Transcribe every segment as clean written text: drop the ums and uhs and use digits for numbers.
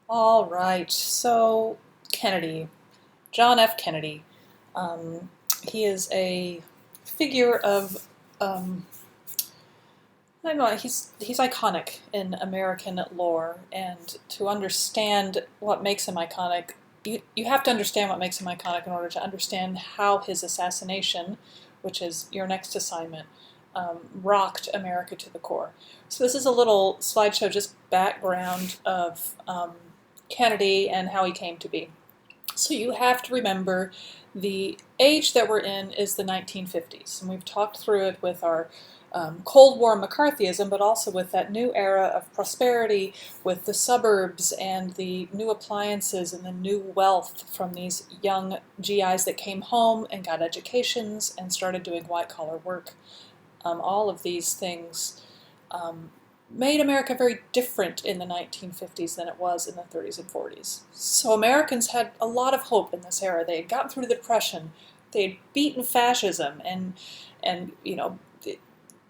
All right, so Kennedy, John F. Kennedy. Um, he is a figure of, um, I don't know, he's iconic in American lore, and to understand what makes him iconic, you have to understand what makes him iconic in order to understand how his assassination, which is your next assignment, rocked America to the core. So this is a little slideshow, just background of Kennedy and how he came to be. So you have to remember the age that we're in is the 1950s, and we've talked through it with our Cold War McCarthyism, but also with that new era of prosperity, with the suburbs and the new appliances and the new wealth from these young GIs that came home and got educations and started doing white-collar work. All of these things um, made America very different in the 1950s than it was in the 30s and 40s. So Americans had a lot of hope in this era. They had gotten through the Depression. They had beaten fascism and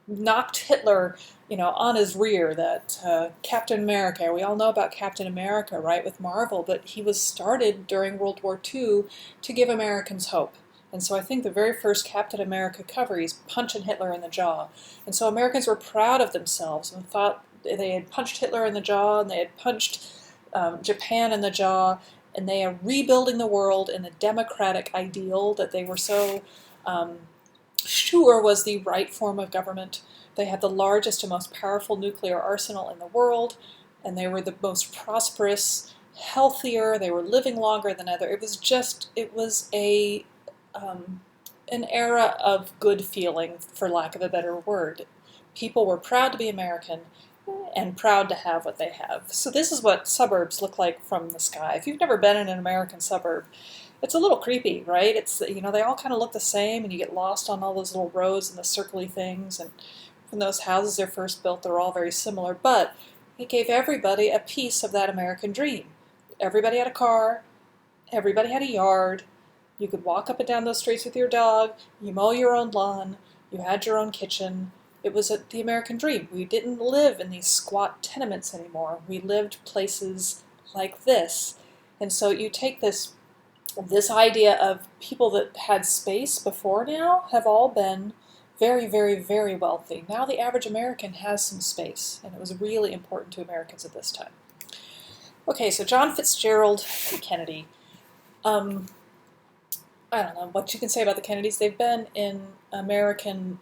knocked Hitler, on his rear. That Captain America. We all know about Captain America, right, with Marvel, but he was started during World War II to give Americans hope. And so I think the very first Captain America cover, he's punching Hitler in the jaw. And so Americans were proud of themselves and thought they had punched Hitler in the jaw and they had punched Japan in the jaw, and they are rebuilding the world in the democratic ideal that they were so sure was the right form of government. They had the largest and most powerful nuclear arsenal in the world, and they were the most prosperous, healthier, they were living longer than ever. It was an era of good feeling, for lack of a better word. People were proud to be American and proud to have what they have. So this is what suburbs look like from the sky. If you've never been in an American suburb, it's a little creepy, right? They all kind of look the same, and you get lost on all those little roads and the circly things. And when those houses are first built, they're all very similar. But it gave everybody a piece of that American dream. Everybody had a car. Everybody had a yard. You could walk up and down those streets with your dog. You mow your own lawn. You had your own kitchen. It was the American dream. We didn't live in these squat tenements anymore. We lived places like this. And so you take this idea of people that had space before now have all been very, very, very wealthy. Now the average American has some space, and it was really important to Americans at this time. Okay, so John Fitzgerald Kennedy. Um, I don't know what you can say about the Kennedys. They've been in American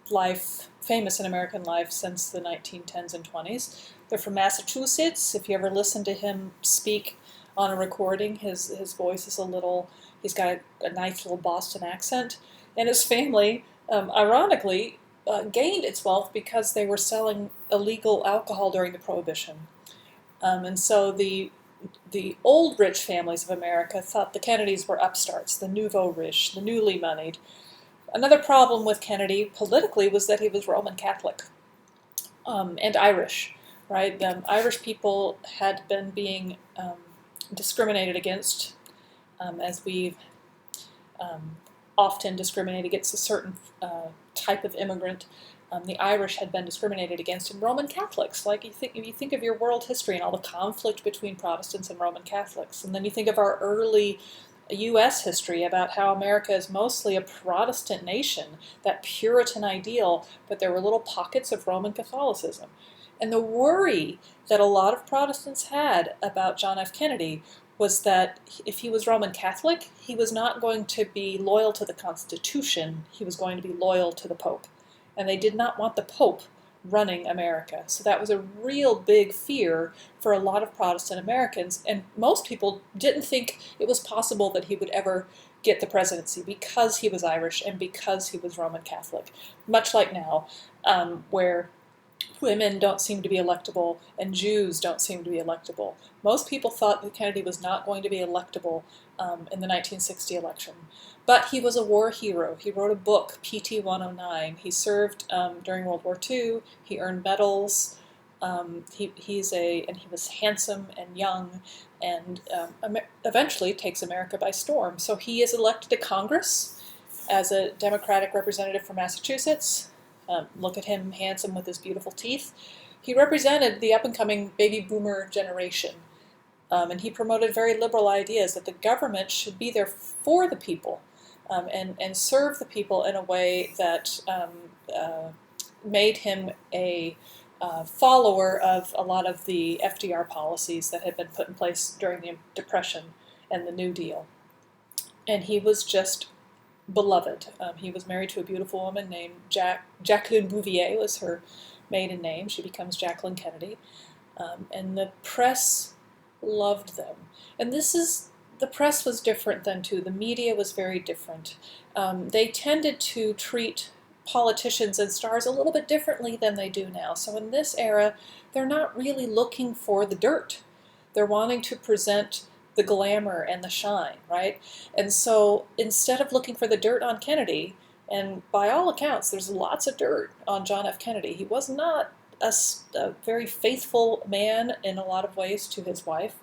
life, famous in American life since the 1910s and 20s. They're from Massachusetts. If you ever listen to him speak on a recording, his voice is he's got a nice little Boston accent. And his family, ironically, gained its wealth because they were selling illegal alcohol during the Prohibition. And so the old rich families of America thought the Kennedys were upstarts, the nouveau riche, the newly moneyed. Another problem with Kennedy politically was that he was Roman Catholic and Irish, right? The Irish people had been being discriminated against, as we often discriminate against a certain type of immigrant. The Irish had been discriminated against, and Roman Catholics. Like you think of your world history and all the conflict between Protestants and Roman Catholics, and then you think of our early U.S. history about how America is mostly a Protestant nation, that Puritan ideal, but there were little pockets of Roman Catholicism. And the worry that a lot of Protestants had about John F. Kennedy was that if he was Roman Catholic, he was not going to be loyal to the Constitution, he was going to be loyal to the Pope. And they did not want the Pope running America. So that was a real big fear for a lot of Protestant Americans, and most people didn't think it was possible that he would ever get the presidency because he was Irish and because he was Roman Catholic. Much like now, where women don't seem to be electable and Jews don't seem to be electable. Most people thought that Kennedy was not going to be electable in the 1960 election. But he was a war hero. He wrote a book, PT 109. He served during World War II. He earned medals. He was handsome and young, and eventually takes America by storm. So he is elected to Congress as a Democratic representative from Massachusetts. Look at him, handsome with his beautiful teeth. He represented the up-and-coming baby boomer generation. And he promoted very liberal ideas that the government should be there for the people, and serve the people in a way that made him a follower of a lot of the FDR policies that had been put in place during the Depression and the New Deal. And he was just beloved. He was married to a beautiful woman named Jacqueline Bouvier was her maiden name. She becomes Jacqueline Kennedy. And the press loved them. And the press was different then too. The media was very different. They tended to treat politicians and stars a little bit differently than they do now. So in this era, they're not really looking for the dirt. They're wanting to present the glamour and the shine, right? And so instead of looking for the dirt on Kennedy, and by all accounts, there's lots of dirt on John F. Kennedy. He was not a very faithful man in a lot of ways to his wife.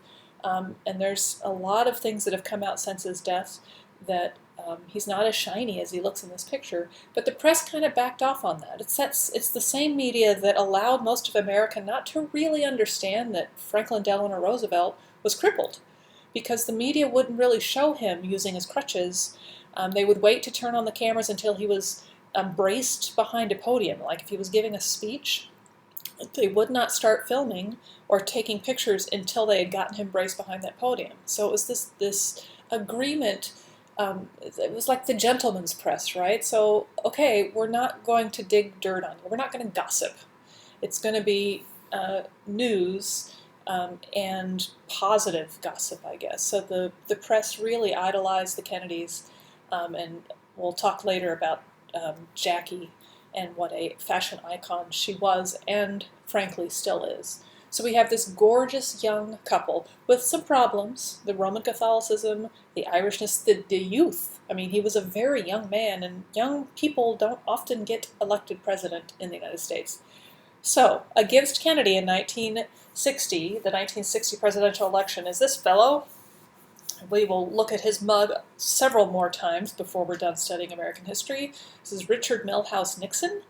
And there's a lot of things that have come out since his death that he's not as shiny as he looks in this picture. But the press kind of backed off on that. It's the same media that allowed most of America not to really understand that Franklin Delano Roosevelt was crippled, because the media wouldn't really show him using his crutches. They would wait to turn on the cameras until he was braced behind a podium. Like if he was giving a speech, they would not start filming or taking pictures until they had gotten him braced behind that podium. So it was this agreement. It was like the gentleman's press, right? So, okay, we're not going to dig dirt on you. We're not going to gossip. It's going to be news and positive gossip, I guess. So the press really idolized the Kennedys, and we'll talk later about Jackie and what a fashion icon she was and, frankly, still is. So we have this gorgeous young couple with some problems, the Roman Catholicism, the Irishness, the youth. I mean, he was a very young man, and young people don't often get elected president in the United States. So, against Kennedy in 1960, the 1960 presidential election, is this fellow. We will look at his mug several more times before we're done studying American history. This is Richard Milhous Nixon.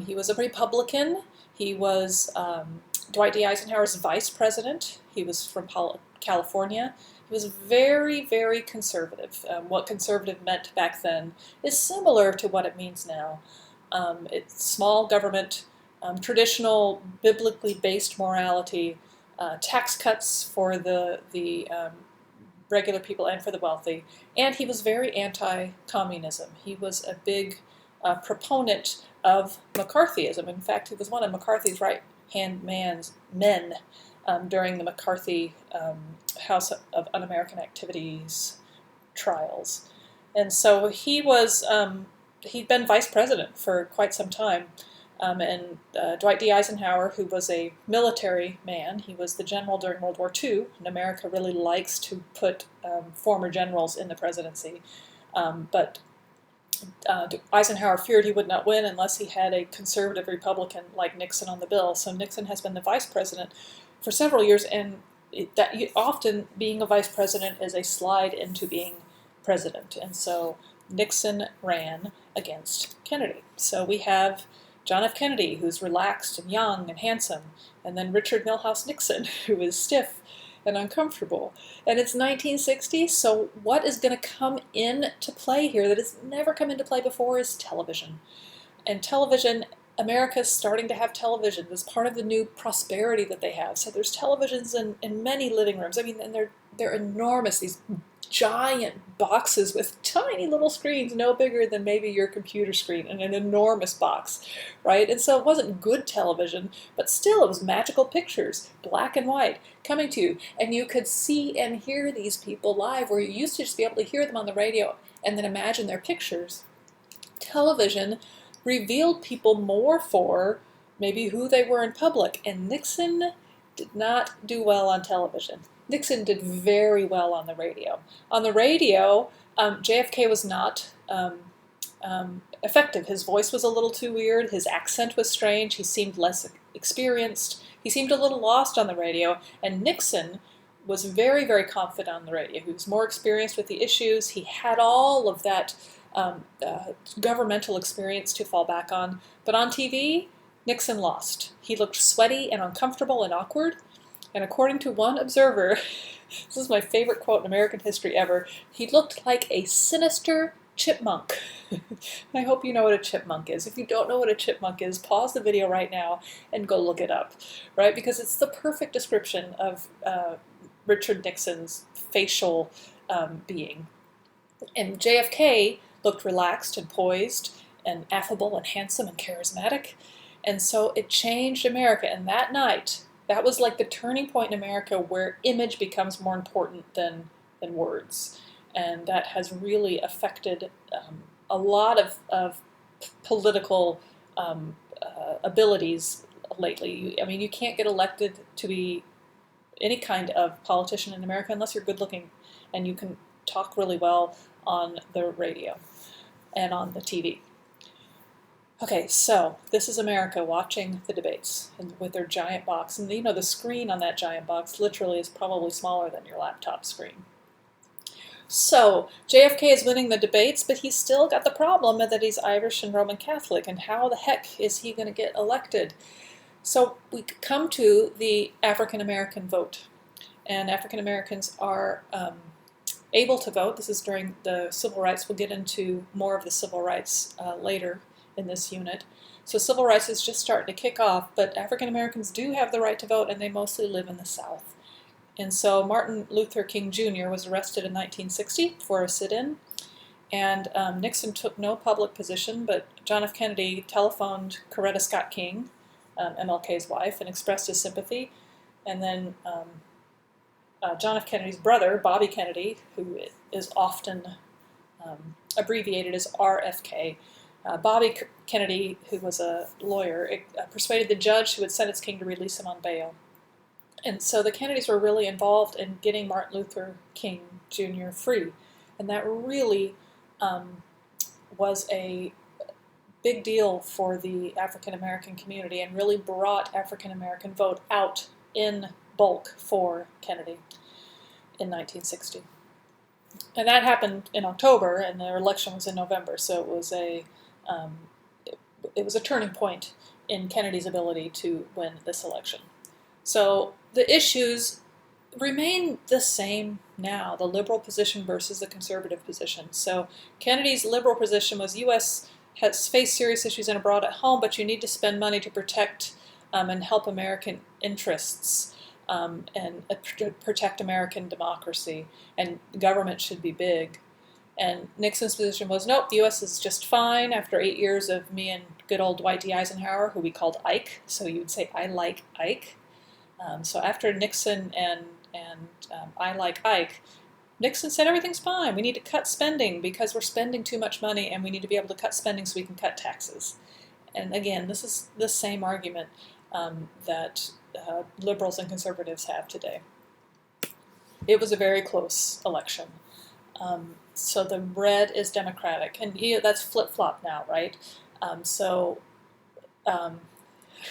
He was a Republican. He was Dwight D. Eisenhower's vice president. He was from California. He was very, very conservative. What conservative meant back then is similar to what it means now. It's small government, traditional, biblically based morality, tax cuts for the regular people and for the wealthy, and he was very anti-communism. He was a big proponent of McCarthyism. In fact, he was one of McCarthy's right-hand men during the McCarthy House of Un-American Activities trials. And so he was, he'd been vice president for quite some time. And Dwight D. Eisenhower, who was a military man, he was the general during World War II, and America really likes to put former generals in the presidency. But Eisenhower feared he would not win unless he had a conservative Republican like Nixon on the bill. So Nixon has been the vice president for several years, and often being a vice president is a slide into being president. And so Nixon ran against Kennedy. So we have John F. Kennedy, who's relaxed and young and handsome, and then Richard Milhous Nixon, who is stiff and uncomfortable. And it's 1960, so what is going to come into play here that has never come into play before is television. And television, America's starting to have television as part of the new prosperity that they have. So there's televisions in many living rooms. I mean, and they're enormous, these giant boxes with tiny little screens, no bigger than maybe your computer screen, and an enormous box, right? And so it wasn't good television, but still it was magical pictures, black and white, coming to you. And you could see and hear these people live, where you used to just be able to hear them on the radio and then imagine their pictures. Television revealed people more for maybe who they were in public, and Nixon did not do well on television. Nixon did very well on the radio. On the radio, JFK was not effective. His voice was a little too weird. His accent was strange. He seemed less experienced. He seemed a little lost on the radio. And Nixon was very, very confident on the radio. He was more experienced with the issues. He had all of that governmental experience to fall back on. But on TV, Nixon lost. He looked sweaty and uncomfortable and awkward. And according to one observer, this is my favorite quote in American history ever, he looked like a sinister chipmunk. I hope you know what a chipmunk is. If you don't know what a chipmunk is, pause the video right now and go look it up, right? Because it's the perfect description of Richard Nixon's facial being. And JFK looked relaxed and poised and affable and handsome and charismatic. And so it changed America. And that night, that was like the turning point in America where image becomes more important than words. And that has really affected a lot of political abilities lately. I mean, you can't get elected to be any kind of politician in America unless you're good looking and you can talk really well on the radio and on the TV. Okay, so this is America watching the debates and with their giant box. And the screen on that giant box literally is probably smaller than your laptop screen. So JFK is winning the debates, but he's still got the problem that he's Irish and Roman Catholic, and how the heck is he going to get elected? So we come to the African American vote, and African Americans are able to vote. This is during the civil rights. We'll get into more of the civil rights later in this unit. So civil rights is just starting to kick off, but African Americans do have the right to vote, and they mostly live in the South. And so Martin Luther King Jr. was arrested in 1960 for a sit-in, and Nixon took no public position, but John F. Kennedy telephoned Coretta Scott King, MLK's wife, and expressed his sympathy. And then John F. Kennedy's brother, Bobby Kennedy, who is often abbreviated as RFK, Bobby Kennedy, who was a lawyer, persuaded the judge who had sentenced King to release him on bail. And so the Kennedys were really involved in getting Martin Luther King Jr. free. And that really was a big deal for the African American community and really brought African American vote out in bulk for Kennedy in 1960. And that happened in October, and the election was in November, so it was a turning point in Kennedy's ability to win this election. So the issues remain the same now, the liberal position versus the conservative position. So Kennedy's liberal position was U.S. has faced serious issues in abroad at home, but you need to spend money to protect and help American interests and protect American democracy, and government should be big. And Nixon's position was, nope, the U.S. is just fine after 8 years of me and good old Dwight D. Eisenhower, who we called Ike, so you would say, I like Ike. So after Nixon and I like Ike, Nixon said everything's fine. We need to cut spending because we're spending too much money, and we need to be able to cut spending so we can cut taxes. And again, this is the same argument that liberals and conservatives have today. It was a very close election. So the red is Democratic, and that's flip-flop now, right?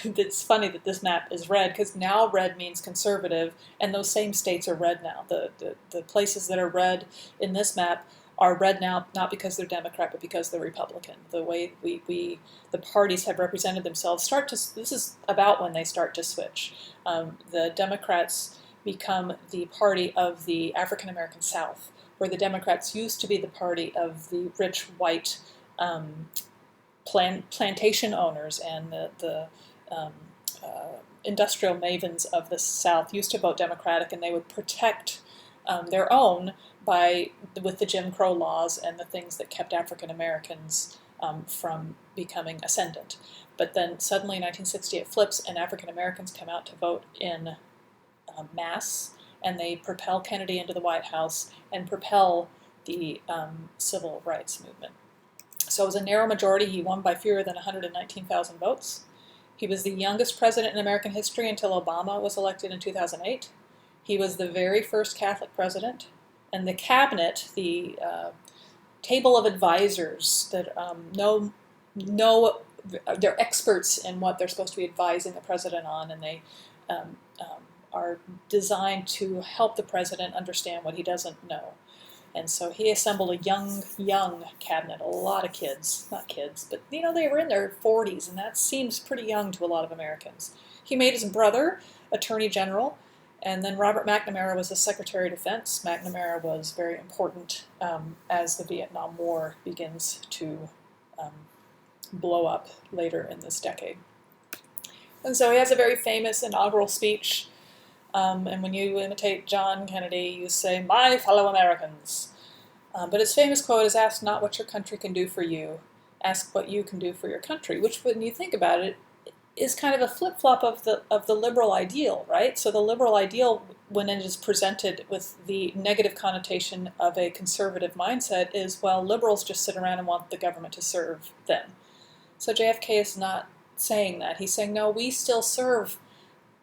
It's funny that this map is red, because now red means conservative, and those same states are red now. The places that are red in this map are red now, not because they're Democrat, but because they're Republican. The way the parties have represented themselves this is about when they start to switch. The Democrats become the party of the African American South, where the Democrats used to be the party of the rich white plantation owners, and the industrial mavens of the South used to vote Democratic, and they would protect their own with the Jim Crow laws and the things that kept African Americans from becoming ascendant. But then suddenly in 1960 it flips, and African Americans come out to vote in mass, and they propel Kennedy into the White House and propel the civil rights movement. So it was a narrow majority. He won by fewer than 119,000 votes. He was the youngest president in American history until Obama was elected in 2008. He was the very first Catholic president. And the cabinet, the table of advisors that they're experts in what they're supposed to be advising the president on, and they are designed to help the president understand what he doesn't know. And so he assembled a young cabinet, a lot of kids, not kids, but they were in their 40s, and that seems pretty young to a lot of Americans. He made his brother Attorney General, And then Robert McNamara was the Secretary of Defense. McNamara was very important as the Vietnam War begins to blow up later in this decade. And so he has a very famous inaugural speech. And when you imitate John Kennedy, you say, "My fellow Americans." But his famous quote is, "Ask not what your country can do for you, ask what you can do for your country," which, when you think about it, is kind of a flip-flop of the liberal ideal, right? So the liberal ideal, when it is presented with the negative connotation of a conservative mindset, is, well, liberals just sit around and want the government to serve them. So JFK is not saying that. He's saying, no, we still serve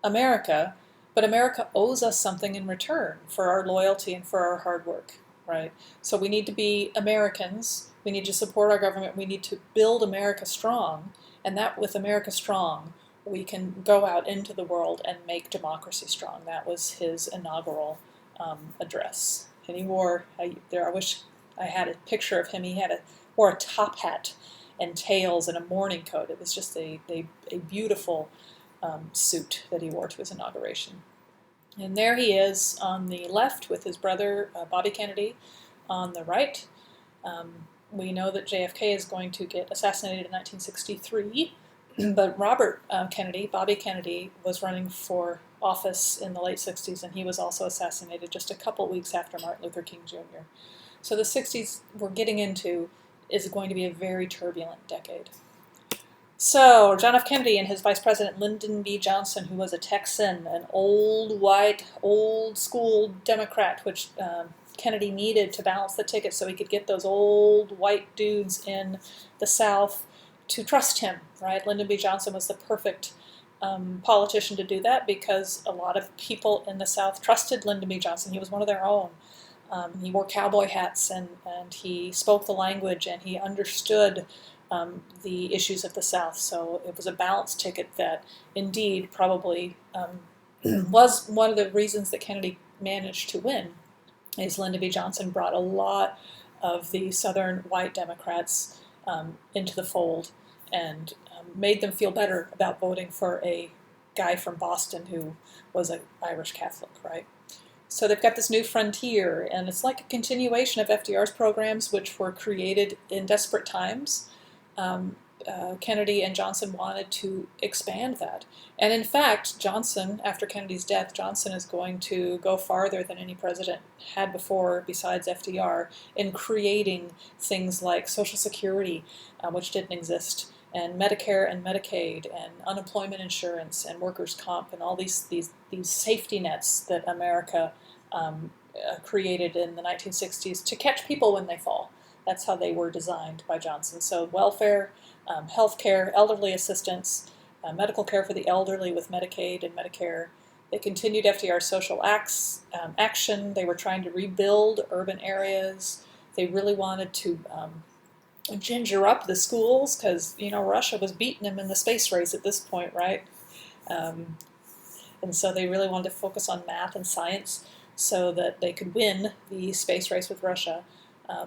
America, but America owes us something in return for our loyalty and for our hard work, right? So we need to be Americans. We need to support our government. We need to build America strong. And that, with America strong, we can go out into the world and make democracy strong. That was his inaugural address. And he wore, I wish I had a picture of him. He wore a top hat and tails and a morning coat. It was just a beautiful suit that he wore to his inauguration. And there he is on the left with his brother, Bobby Kennedy, on the right. We know that JFK is going to get assassinated in 1963, but Robert Kennedy, Bobby Kennedy, was running for office in the late 60s, and he was also assassinated just a couple weeks after Martin Luther King Jr. So the 60s we're getting into is going to be a very turbulent decade. So John F. Kennedy and his Vice President Lyndon B. Johnson, who was a Texan, an old white, old school Democrat, which Kennedy needed to balance the ticket so he could get those old white dudes in the South to trust him, right? Lyndon B. Johnson was the perfect politician to do that because a lot of people in the South trusted Lyndon B. Johnson. He was one of their own. He wore cowboy hats and he spoke the language and he understood the issues of the South. So it was a balanced ticket that indeed probably was one of the reasons that Kennedy managed to win. Is Lyndon B. Johnson brought a lot of the Southern white Democrats into the fold and made them feel better about voting for a guy from Boston who was an Irish Catholic, right? So they've got this new frontier, and it's like a continuation of FDR's programs, which were created in desperate times. Kennedy and Johnson wanted to expand that. And in fact, Johnson, after Kennedy's death, Johnson is going to go farther than any president had before besides FDR in creating things like Social Security, which didn't exist, and Medicare and Medicaid and unemployment insurance and workers' comp and all these safety nets that America created in the 1960s to catch people when they fall. That's how they were designed by Johnson. So welfare, health care, elderly assistance, medical care for the elderly with Medicaid and Medicare. They continued FDR's social action. They were trying to rebuild urban areas. They really wanted to ginger up the schools because, Russia was beating them in the space race at this point, right? And so they really wanted to focus on math and science so that they could win the space race with Russia.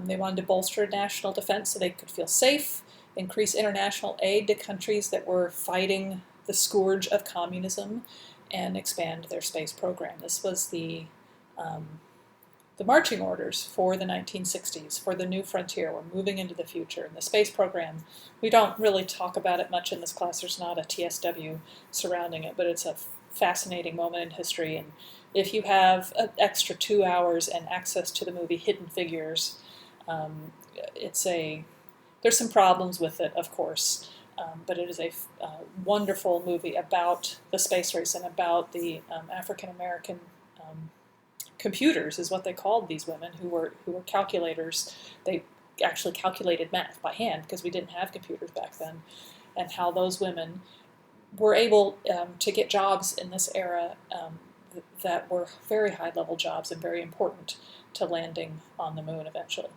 They wanted to bolster national defense so they could feel safe, increase international aid to countries that were fighting the scourge of communism, and expand their space program. This was the marching orders for the 1960s, for the new frontier. We're moving into the future. And the space program, we don't really talk about it much in this class. There's not a TSW surrounding it, but it's a fascinating moment in history. And if you have an extra 2 hours and access to the movie Hidden Figures, there's some problems with it, of course, but it is a wonderful movie about the space race and about the African-American computers, is what they called these women who were calculators. They actually calculated math by hand because we didn't have computers back then, and how those women were able to get jobs in this era that were very high-level jobs and very important to landing on the moon eventually.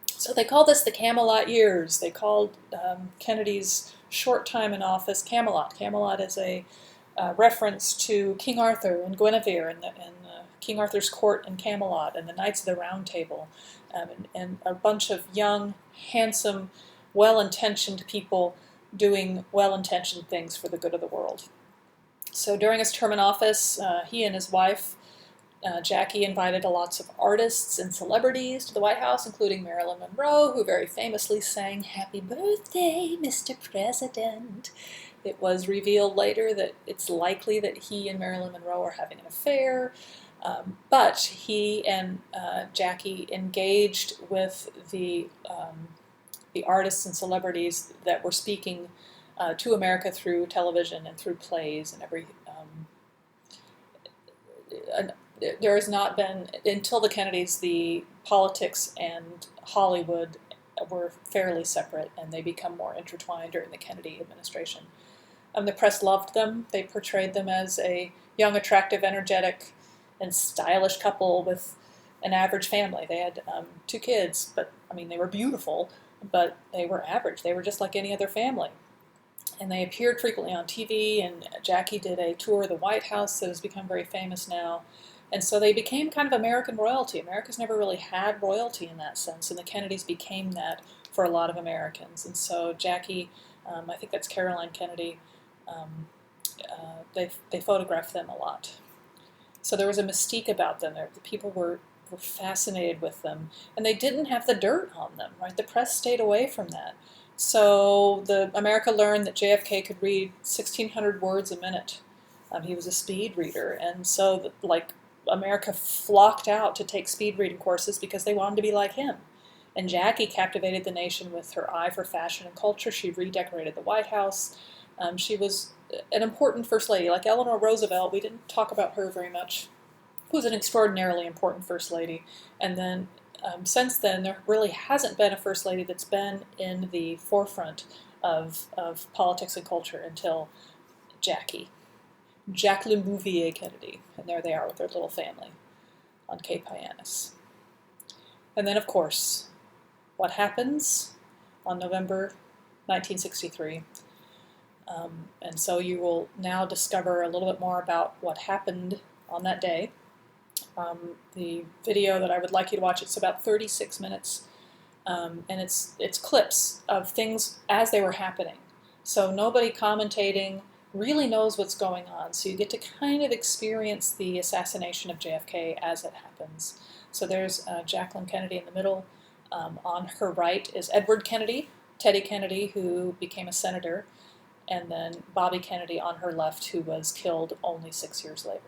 So they called this the Camelot years. They called Kennedy's short time in office Camelot. Camelot is a reference to King Arthur and Guinevere and King Arthur's court in Camelot and the Knights of the Round Table, and a bunch of young, handsome, well-intentioned people doing well-intentioned things for the good of the world. So during his term in office, he and his wife Jackie invited lots of artists and celebrities to the White House, including Marilyn Monroe, who very famously sang "Happy Birthday, Mr. President." It was revealed later that it's likely that he and Marilyn Monroe are having an affair, but he and Jackie engaged with the artists and celebrities that were speaking to America through television and through plays and there has not been, until the Kennedys, the politics and Hollywood were fairly separate, and they become more intertwined during the Kennedy administration. The press loved them. They portrayed them as a young, attractive, energetic, and stylish couple with an average family. They had 2 kids, but I mean, they were beautiful, but they were average. They were just like any other family. And they appeared frequently on TV, and Jackie did a tour of the White House that has become very famous now. And so they became kind of American royalty. America's never really had royalty in that sense, and the Kennedys became that for a lot of Americans. And so Jackie, I think that's Caroline Kennedy, they photographed them a lot. So there was a mystique about them. The people were fascinated with them, and they didn't have the dirt on them, right? The press stayed away from that. So America learned that JFK could read 1,600 words a minute. He was a speed reader, and so America flocked out to take speed reading courses because they wanted to be like him. And Jackie captivated the nation with her eye for fashion and culture. She redecorated the White House. She was an important first lady. Like Eleanor Roosevelt, we didn't talk about her very much, who was an extraordinarily important first lady. And then since then, there really hasn't been a first lady that's been in the forefront of politics and culture until Jacqueline Bouvier Kennedy. And there they are with their little family on Cape Hyannis. And then, of course, what happens on November 1963? And so you will now discover a little bit more about what happened on that day. The video that I would like you to watch, it's about 36 minutes, and it's clips of things as they were happening. So nobody commentating really knows what's going on, so you get to kind of experience the assassination of JFK as it happens. So there's Jacqueline Kennedy in the middle. On her right is Edward Kennedy, Teddy Kennedy, who became a senator, and then Bobby Kennedy on her left, who was killed only 6 years later.